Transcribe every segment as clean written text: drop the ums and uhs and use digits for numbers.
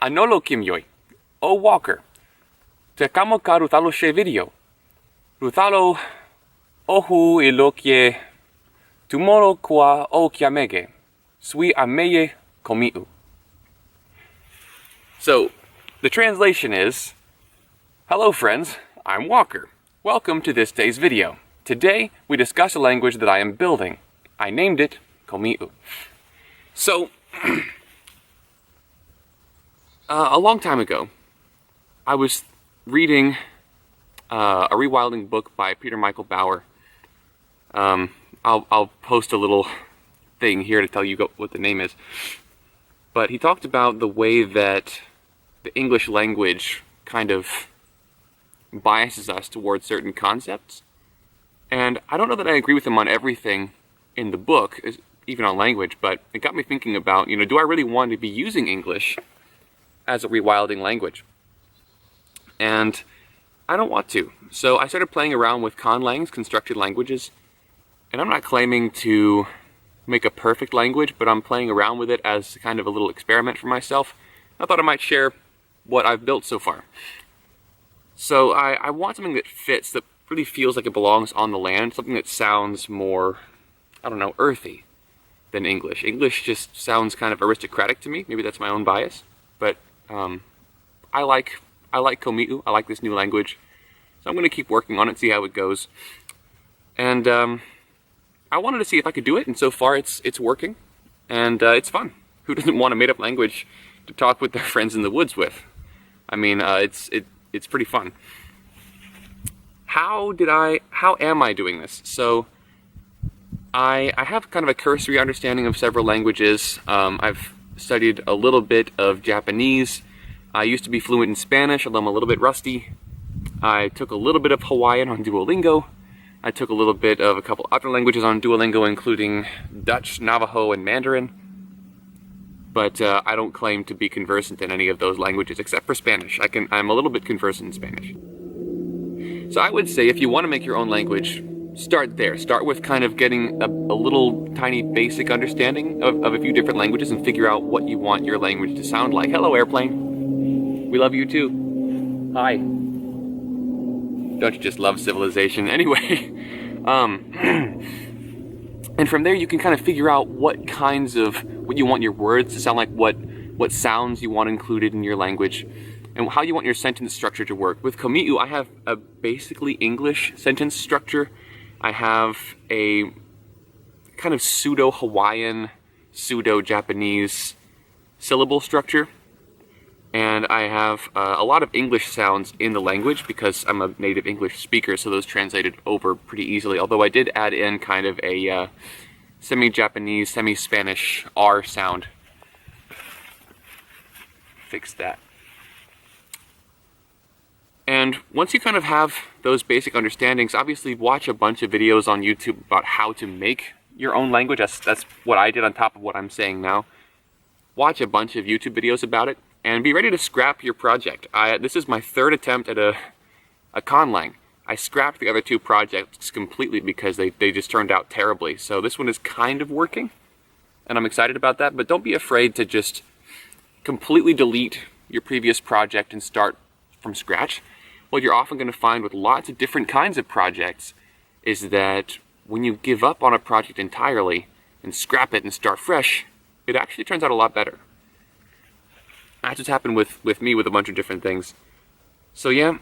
Anolo kimyoi. O Walker. Te kamo ka ruthalo she video. Ruthalo ohu ilokie tumoro kwa o kiamege. Sui ameye komiu. So, the translation is, hello friends, I'm Walker. Welcome to this day's video. Today, we discuss a language that I am building. I named it Komiu. So, a long time ago, I was reading a Rewilding book by Peter Michael Bauer. I'll post a little thing here to tell you what the name is. But he talked about the way that the English language kind of biases us towards certain concepts. And I don't know that I agree with him on everything in the book, even on language, but it got me thinking about, do I really want to be using English as a rewilding language? And I don't want to. So I started playing around with Conlang's constructed languages, and I'm not claiming to make a perfect language, but I'm playing around with it as kind of a little experiment for myself. I thought I might share what I've built so far. So I want something that fits, that really feels like it belongs on the land, something that sounds more, I don't know, earthy than English. English just sounds kind of aristocratic to me. Maybe that's my own bias, but I like Komiu. I like this new language, so I'm going to keep working on it, see how it goes. And I wanted to see if I could do it, and so far it's working, and it's fun. Who doesn't want a made-up language to talk with their friends in the woods with? I mean, it's pretty fun. How am I doing this? So I have kind of a cursory understanding of several languages. I've studied a little bit of Japanese. I used to be fluent in Spanish, although I'm a little bit rusty. I took a little bit of Hawaiian on Duolingo. I took a little bit of a couple other languages on Duolingo, including Dutch, Navajo, and Mandarin. But I don't claim to be conversant in any of those languages, except for Spanish. I'm a little bit conversant in Spanish. So I would say if you want to make your own language, start there. Start with kind of getting a little tiny basic understanding of a few different languages and figure out what you want your language to sound like. Hello, airplane. We love you too. Hi. Don't you just love civilization? Anyway, and from there you can kind of figure out what you want your words to sound like, what sounds you want included in your language, and how you want your sentence structure to work. With Komiu, I have a basically English sentence structure. I have a kind of pseudo-Hawaiian, pseudo-Japanese syllable structure. And I have a lot of English sounds in the language because I'm a native English speaker, so those translated over pretty easily. Although I did add in kind of a semi-Japanese, semi-Spanish R sound. Fix that. And once you kind of have those basic understandings, obviously watch a bunch of videos on YouTube about how to make your own language. That's what I did on top of what I'm saying now. Watch a bunch of YouTube videos about it. And be ready to scrap your project. This is my third attempt at a Conlang. I scrapped the other two projects completely because they just turned out terribly. So this one is kind of working, and I'm excited about that. But don't be afraid to just completely delete your previous project and start from scratch. What you're often going to find with lots of different kinds of projects is that when you give up on a project entirely and scrap it and start fresh, it actually turns out a lot better. That's what's happened with me with a bunch of different things. So yeah,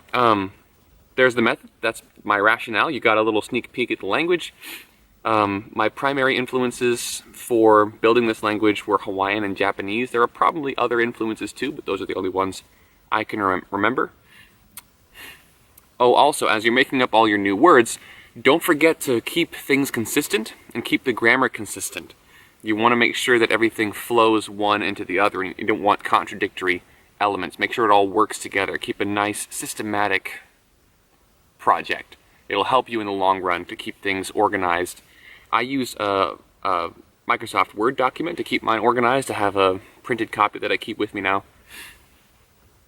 there's the method. That's my rationale. You got a little sneak peek at the language. My primary influences for building this language were Hawaiian and Japanese. There are probably other influences too, but those are the only ones I can remember. Oh, also, as you're making up all your new words, don't forget to keep things consistent and keep the grammar consistent. You want to make sure that everything flows one into the other, and you don't want contradictory elements. Make sure it all works together. Keep a nice, systematic project. It'll help you in the long run to keep things organized. I use a Microsoft Word document to keep mine organized. I have a printed copy that I keep with me now.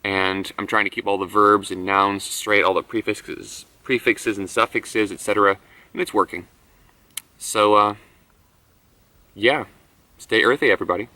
And I'm trying to keep all the verbs and nouns straight, all the prefixes and suffixes, etc. And it's working. So, yeah, stay earthy, everybody.